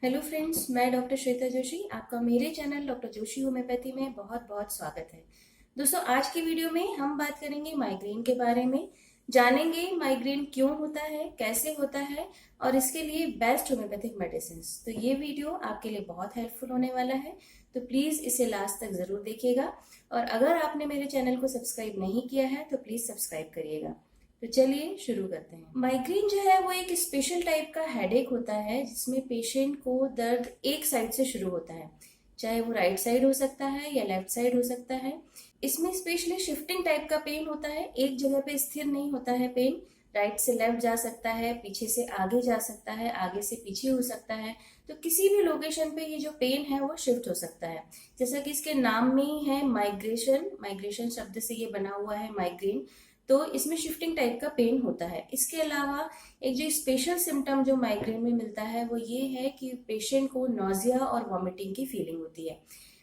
Hello friends, मैं doctor Shweta Joshi. आपका मेरे चैनल डॉक्टर जोशी होम्योपैथी में बहुत बहुत स्वागत है। दोस्तों, आज की वीडियो में हम बात करेंगे माइग्रेन के बारे में। जानेंगे माइग्रेन क्यों होता है, कैसे होता है और इसके लिए बेस्ट होम्योपैथिक मेडिसिन। तो ये वीडियो आपके लिए बहुत हेल्पफुल होने वाला है, तो प्लीज इसे लास्ट तक जरूर देखिएगा। और अगर आपने मेरे चैनल को सब्सक्राइब नहीं किया है तो प्लीज सब्सक्राइब करिएगा। तो चलिए शुरू करते हैं। माइग्रेन जो है वो एक स्पेशल टाइप का हेडेक होता है जिसमें पेशेंट को दर्द एक साइड से शुरू होता है, चाहे वो राइट साइड हो सकता है या लेफ्ट साइड हो सकता है। इसमें स्पेशली शिफ्टिंग टाइप का पेन होता है, एक जगह पे स्थिर नहीं होता है पेन। राइट से लेफ्ट जा सकता है, पीछे से आगे जा सकता है, आगे से पीछे हो सकता है। तो किसी भी लोकेशन पे ये जो पेन है वो शिफ्ट हो सकता है। जैसा कि इसके नाम में ही है माइग्रेशन, माइग्रेशन शब्द से ये बना हुआ है माइग्रेन। तो इसमें शिफ्टिंग टाइप का पेन होता है। इसके अलावा एक जो स्पेशल सिम्टम जो माइग्रेन में मिलता है वो ये है कि पेशेंट को नोजिया और वॉमिटिंग की फीलिंग होती है।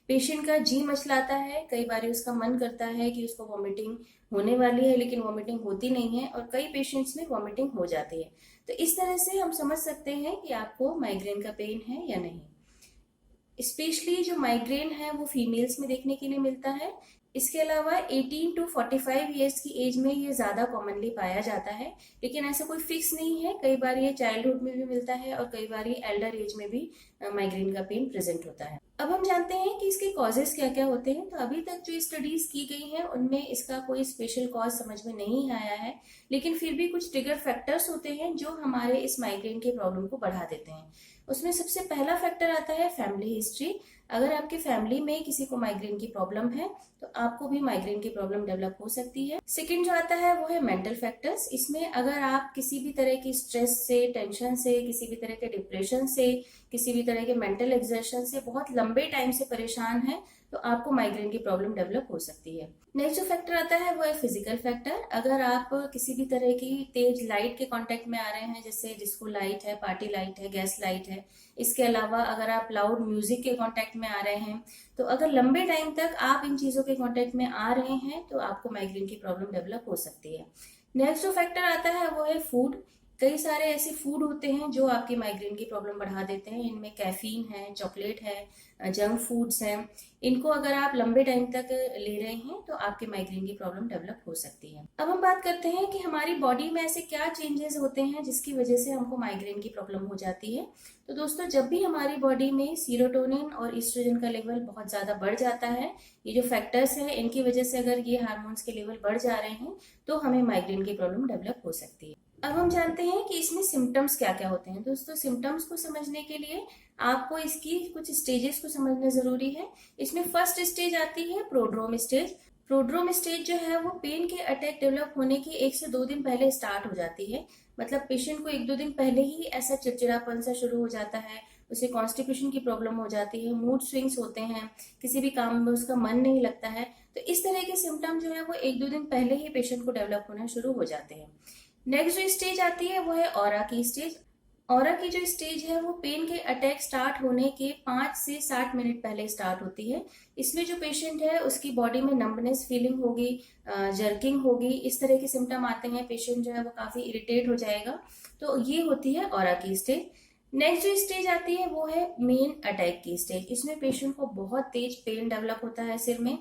पेशेंट का जी मचलाता है, कई बार उसका मन करता है कि उसको वॉमिटिंग होने वाली है लेकिन वॉमिटिंग होती नहीं है, और कई पेशेंट्स में वॉमिटिंग हो जाती है। तो इस तरह से हम समझ सकते हैं कि आपको माइग्रेन का पेन है या नहीं। स्पेशली जो माइग्रेन है वो फीमेल्स में देखने के लिए मिलता है। इसके अलावा 18 टू 45 ईयर्स की एज में ये ज्यादा कॉमनली पाया जाता है, लेकिन ऐसा कोई फिक्स नहीं है। कई बार ये चाइल्डहुड में भी मिलता है और कई बार ये एल्डर एज में भी माइग्रेन का पेन प्रेजेंट होता है। अब हम जानते हैं कि इसके कॉजेस क्या क्या होते हैं। तो अभी तक जो स्टडीज की गई हैं उनमें इसका कोई स्पेशल कॉज समझ में नहीं आया है, लेकिन फिर भी कुछ ट्रिगर फैक्टर्स होते हैं जो हमारे इस माइग्रेन के प्रॉब्लम को बढ़ा देते हैं। उसमें सबसे पहला फैक्टर आता है फैमिली हिस्ट्री। अगर आपके फैमिली में किसी को माइग्रेन की प्रॉब्लम है तो आपको भी माइग्रेन की प्रॉब्लम डेवलप हो सकती है। सेकंड जो आता है वो है मेंटल फैक्टर्स। इसमें अगर आप किसी भी तरह की स्ट्रेस से, टेंशन से, किसी भी तरह के डिप्रेशन से, किसी भी तरह के मेंटल एग्जर्शन से बहुत लंबे टाइम से परेशान है तो आपको माइग्रेन की प्रॉब्लम डेवलप हो सकती है। नेक्स्ट जो फैक्टर आता है वो है फिजिकल फैक्टर। अगर आप किसी भी तरह की तेज लाइट के कांटेक्ट में आ रहे हैं, जैसे डिस्को लाइट है, पार्टी लाइट है, गैस लाइट है, इसके अलावा अगर आप लाउड म्यूजिक के कांटेक्ट में आ रहे हैं, तो अगर लंबे टाइम तक आप इन चीजों के कांटेक्ट में आ रहे हैं तो आपको माइग्रेन की प्रॉब्लम डेवलप हो सकती है। नेक्स्ट जो फैक्टर आता है वो है फूड। कई सारे ऐसे फूड होते हैं जो आपकी माइग्रेन की प्रॉब्लम बढ़ा देते हैं। इनमें कैफीन है, चॉकलेट है, जंक फूड्स हैं। इनको अगर आप लंबे टाइम तक ले रहे हैं तो आपके माइग्रेन की प्रॉब्लम डेवलप हो सकती है। अब हम बात करते हैं कि हमारी बॉडी में ऐसे क्या चेंजेस होते हैं जिसकी वजह से हमको माइग्रेन की प्रॉब्लम हो जाती है। तो दोस्तों, जब भी हमारी बॉडी में सीरोटोनिन और ईस्ट्रोजन का लेवल बहुत ज्यादा बढ़ जाता है, ये जो फैक्टर्स हैं इनकी वजह से अगर ये हार्मोन्स के लेवल बढ़ जा रहे हैं तो हमें माइग्रेन की प्रॉब्लम डेवलप हो सकती है। अब हम जानते हैं कि इसमें सिम्टम्स क्या क्या होते हैं। दोस्तों, सिम्टम्स को समझने के लिए आपको इसकी कुछ स्टेजेस को समझना जरूरी है। इसमें फर्स्ट स्टेज आती है प्रोड्रोम स्टेज। प्रोड्रोम स्टेज जो है वो पेन के अटैक डेवलप होने के 1 से 2 दिन पहले स्टार्ट हो जाती है। मतलब पेशेंट को 1-2 दिन पहले ही ऐसा चिड़चिड़ापन सा शुरू हो जाता है, उसे कॉन्स्टिपेशन की प्रॉब्लम हो जाती है, मूड स्विंग्स होते हैं, किसी भी काम में उसका मन नहीं लगता है। तो इस तरह के सिम्टम जो है वो 1-2 दिन पहले ही पेशेंट को डेवलप होना शुरू हो जाते हैं। नेक्स्ट जो स्टेज आती है वो है ऑरा की स्टेज। ऑरा की जो स्टेज है वो पेन के अटैक स्टार्ट होने के 5 से 60 मिनट पहले स्टार्ट होती है। इसमें जो पेशेंट है उसकी बॉडी में नंबनेस फीलिंग होगी, जर्किंग होगी, इस तरह के सिम्टम आते हैं। पेशेंट जो है वो काफी इरिटेट हो जाएगा। तो ये होती है ऑरा की स्टेज। नेक्स्ट जो स्टेज आती है वो है मेन अटैक की स्टेज। इसमें पेशेंट को बहुत तेज पेन डेवलप होता है, सिर में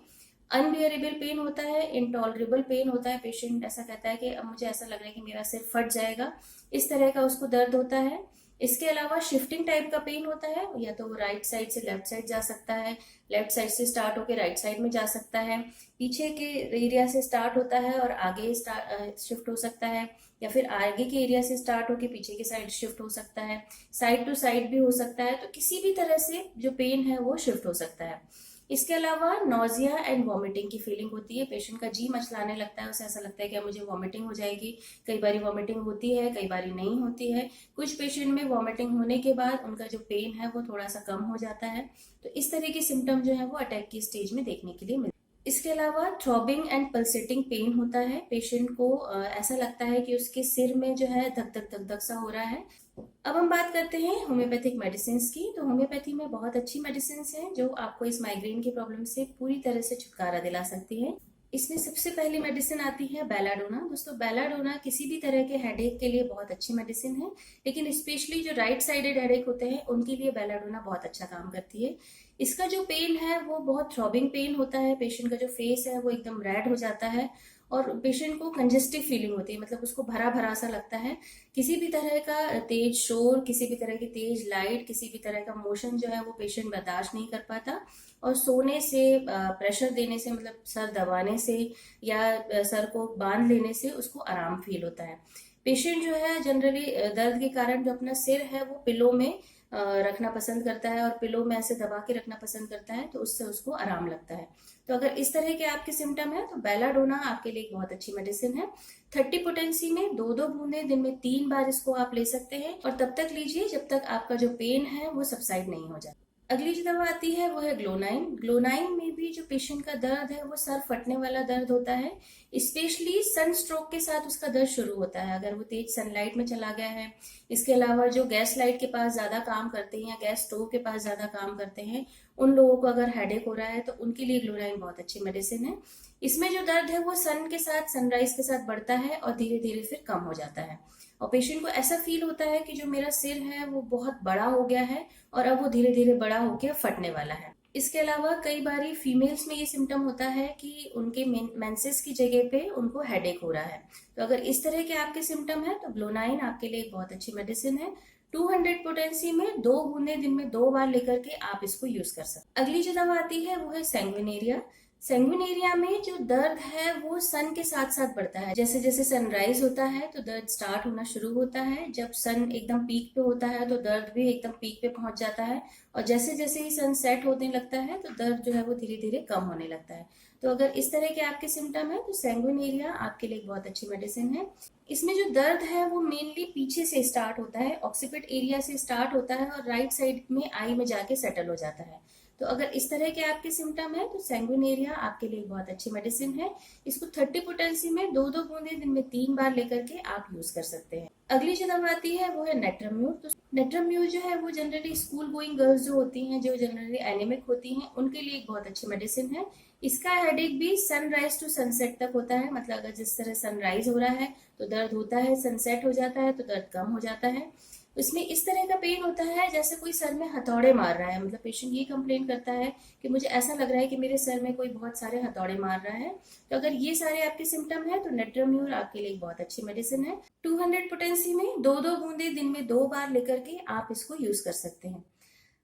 अनबियरेबल पेन होता है, इंटॉलरेबल पेन होता है। पेशेंट ऐसा कहता है कि अब मुझे ऐसा लग रहा है कि मेरा सिर फट जाएगा, इस तरह का उसको दर्द होता है। इसके अलावा शिफ्टिंग टाइप का पेन होता है, या तो वो राइट साइड से लेफ्ट साइड जा सकता है, लेफ्ट साइड से स्टार्ट होकर राइट साइड में जा सकता है, पीछे के एरिया से स्टार्ट होता है और आगे शिफ्ट हो सकता है, या फिर आगे के एरिया से स्टार्ट होकर पीछे की साइड शिफ्ट हो सकता है, साइड टू साइड भी हो सकता है। तो किसी भी तरह से जो पेन है वो शिफ्ट हो सकता है। इसके अलावा नोजिया एंड वॉमिटिंग की फीलिंग होती है। पेशेंट का जी मचलाने लगता है, उसे ऐसा लगता है कि अब मुझे वॉमिटिंग हो जाएगी। कई बार वॉमिटिंग होती है, कई बार नहीं होती है। कुछ पेशेंट में वॉमिटिंग होने के बाद उनका जो पेन है वो थोड़ा सा कम हो जाता है। तो इस तरह के सिम्टम जो है वो अटैक की स्टेज में देखने के लिए मिलते हैं। इसके अलावा थ्रॉबिंग एंड पल्सेटिंग पेन होता है। पेशेंट को ऐसा लगता है कि उसके सिर में जो है धक धक धक धक सा हो रहा है। अब हम बात करते हैं होम्योपैथिक मेडिसिन की। तो होम्योपैथी में बहुत अच्छी मेडिसिन हैं जो आपको इस माइग्रेन की प्रॉब्लम से पूरी तरह से छुटकारा दिला सकती है। इसमें सबसे पहली मेडिसिन आती है बेलाडोना। दोस्तों बेलाडोना किसी भी तरह के हेडेक के लिए बहुत अच्छी मेडिसिन है, लेकिन स्पेशली जो राइट साइडेड हेडेक होते हैं उनके लिए बेलाडोना बहुत अच्छा काम करती है। इसका जो पेन है वो बहुत थ्रॉबिंग पेन होता है, पेशेंट का जो फेस है वो एकदम रेड हो जाता है और पेशेंट को कंजेस्टिव फीलिंग होती है, मतलब उसको भरा भरा सा लगता है। किसी भी तरह का तेज शोर, किसी भी तरह की तेज लाइट, किसी भी तरह का मोशन जो है वो पेशेंट बर्दाश्त नहीं कर पाता और सोने से, प्रेशर देने से, मतलब सर दबाने से या सर को बांध लेने से उसको आराम फील होता है। पेशेंट जो है जनरली दर्द के कारण जो अपना सिर है वो पिलो में रखना पसंद करता है और पिलो में ऐसे दबा के रखना पसंद करता है, तो उससे उसको आराम लगता है। तो अगर इस तरह के आपके सिम्टम है तो बेलाडोना आपके लिए एक बहुत अच्छी मेडिसिन है। 30 पोटेंसी में 2-2 बूंदे दिन में 3 बार इसको आप ले सकते हैं और तब तक लीजिए जब तक आपका जो पेन है वो सबसाइड नहीं हो जाता। अगली जो दवा आती है वो है ग्लोनाइन। ग्लोनाइन में भी जो पेशेंट का दर्द है वो सर फटने वाला दर्द होता है, स्पेशली सन स्ट्रोक के साथ उसका दर्द शुरू होता है अगर वो तेज सनलाइट में चला गया है। इसके अलावा जो गैस लाइट के पास ज्यादा काम करते हैं या गैस स्टोव के पास ज्यादा काम करते हैं, उन लोगों को अगर हेडेक हो रहा है तो उनके लिए ग्लोनाइन बहुत अच्छी मेडिसिन है। इसमें जो दर्द है वो सन के साथ, सनराइज के साथ बढ़ता है और धीरे धीरे फिर कम हो जाता है और पेशेंट को ऐसा फील होता है कि जो मेरा सिर है वो बहुत बड़ा हो गया है और अब वो धीरे धीरे बड़ा होकर फटने वाला है। इसके अलावा कई बारी फीमेल्स में ये सिम्टम होता है कि उनके मेंसेस की जगह पे उनको हेडेक हो रहा है। तो अगर इस तरह के आपके सिम्टम है तो ग्लोनाइन आपके लिए एक बहुत अच्छी मेडिसिन है। 200 पोटेंसी में 2 बूंदे दिन में 2 बार लेकर के आप इसको यूज कर सकते हैं। अगली जो दवा आती है वो है सैंग्विनेरिया। सैंग्विनेरिया में जो दर्द है वो सन के साथ साथ बढ़ता है। जैसे जैसे सनराइज होता है तो दर्द स्टार्ट होना शुरू होता है, जब सन एकदम पीक पे होता है तो दर्द भी एकदम पीक पे पहुंच जाता है और जैसे जैसे ही सन सेट होने लगता है तो दर्द जो है वो धीरे धीरे कम होने लगता है। तो अगर इस तरह के आपके सिम्टम है तो सैंग्विनेरिया आपके लिए एक बहुत अच्छी मेडिसिन है। इसमें जो दर्द है वो मेनली पीछे से स्टार्ट होता है, ऑक्सीपिट एरिया से स्टार्ट होता है और राइट साइड में आई में जाके सेटल हो जाता है। तो अगर इस तरह के आपके सिम्टम है तो सैंग्विनेरिया आपके लिए बहुत अच्छी मेडिसिन है। इसको 30 पोटेंसी में 2-2 बूंदे दिन में 3 बार लेकर के आप यूज कर सकते हैं। अगली जो दवा आती है वो है नेट्रम्यूर। तो नेट्रम्यूर जो है वो जनरली स्कूल गोइंग गर्ल्स जो होती हैं, जो जनरली एनीमिक होती हैं, उनके लिए एक बहुत अच्छी मेडिसिन है। इसका हेडेक भी सनराइज टू सनसेट तक होता है, मतलब अगर जिस तरह सनराइज हो रहा है तो दर्द होता है, सनसेट हो जाता है तो दर्द कम हो जाता है। इसमें इस तरह का पेन होता है जैसे कोई सर में हथौड़े मार रहा है, मतलब पेशेंट ये कंप्लेन करता है कि मुझे ऐसा लग रहा है कि मेरे सर में कोई बहुत सारे हथौड़े मार रहा है। तो अगर ये सारे आपके सिम्टम है तो नेट्रम्यूर आपके लिए एक बहुत अच्छी मेडिसिन है। 200 पोटेंसी में 2-2 बूंदे दिन में 2 बार लेकर के आप इसको यूज कर सकते हैं।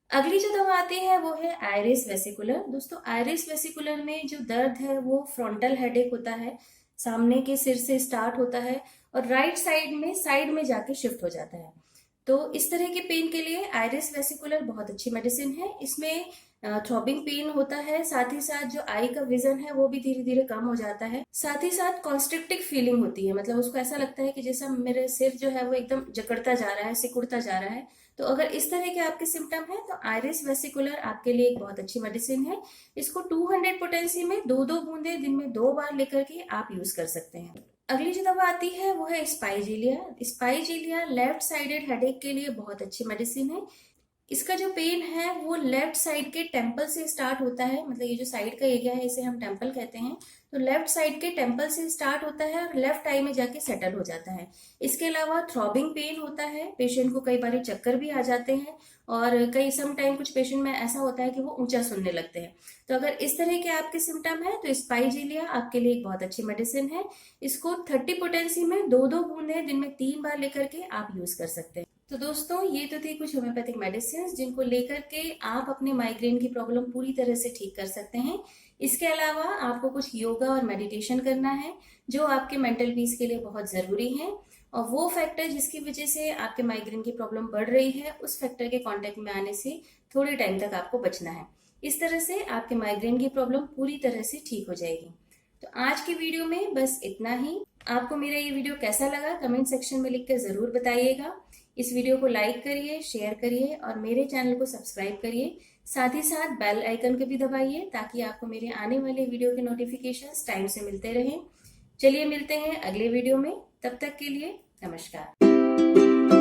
अगली जो दवा आती है वो है आइरिस वेसिकुलर। दोस्तों आइरिस वेसिकुलर में जो दर्द है वो फ्रंटल हेडेक होता है, सामने के सिर से स्टार्ट होता है और राइट साइड में जाके शिफ्ट हो जाता है। तो इस तरह के पेन के लिए आइरिस वेसिकुलर बहुत अच्छी मेडिसिन है। इसमें थ्रॉबिंग पेन होता है, साथ ही साथ जो आई का विजन है वो भी धीरे धीरे कम हो जाता है, साथ ही साथ कॉन्स्ट्रिक्टिव फीलिंग होती है, मतलब उसको ऐसा लगता है कि जैसा मेरे सिर जो है वो एकदम जकड़ता जा रहा है, सिकुड़ता जा रहा है। तो अगर इस तरह के आपके सिम्टम है तो आइरिस वेसिकुलर आपके लिए एक बहुत अच्छी मेडिसिन है। इसको 200 पोटेंसी में 2-2 बूंदे दिन में 2 बार लेकर के आप यूज कर सकते हैं। अगली जो दवा आती है वो है स्पाइजीलिया। स्पाइजीलिया लेफ्ट साइडेड हेडेक के लिए बहुत अच्छी मेडिसिन है। इसका जो पेन है वो लेफ्ट साइड के टेम्पल से स्टार्ट होता है, मतलब ये जो साइड का एरिया है इसे हम टेम्पल कहते हैं। तो लेफ्ट साइड के टेम्पल से स्टार्ट होता है और लेफ्ट आई में जाके सेटल हो जाता है। इसके अलावा थ्रॉबिंग पेन होता है, पेशेंट को कई बार चक्कर भी आ जाते हैं और कई सम टाइम कुछ पेशेंट में ऐसा होता है कि वो ऊंचा सुनने लगते हैं। तो अगर इस तरह के आपके सिम्टम है तो स्पाइजीलिया आपके लिए एक बहुत अच्छी मेडिसिन है। इसको 30 पोटेंसी में 2-2 बूंदे दिन में 3 बार लेकर के आप यूज कर सकते हैं। तो दोस्तों ये तो थी कुछ होम्योपैथिक मेडिसिन जिनको लेकर के आप अपने माइग्रेन की प्रॉब्लम पूरी तरह से ठीक कर सकते हैं। इसके अलावा आपको कुछ योगा और मेडिटेशन करना है जो आपके मेंटल पीस के लिए बहुत जरूरी है और वो फैक्टर जिसकी वजह से आपके माइग्रेन की प्रॉब्लम बढ़ रही है उस फैक्टर के कांटेक्ट में आने से थोड़े टाइम तक आपको बचना है। इस तरह से आपके माइग्रेन की प्रॉब्लम पूरी तरह से ठीक हो जाएगी। तो आज की वीडियो में बस इतना ही। आपको मेरा ये वीडियो कैसा लगा कमेंट सेक्शन में लिखकर जरूर बताइएगा। इस वीडियो को लाइक करिए, शेयर करिए और मेरे चैनल को सब्सक्राइब करिए। साथ ही साथ बेल आइकन को भी दबाइए ताकि आपको मेरे आने वाले वीडियो के नोटिफिकेशंस टाइम से मिलते रहें। चलिए मिलते हैं अगले वीडियो में, तब तक के लिए नमस्कार।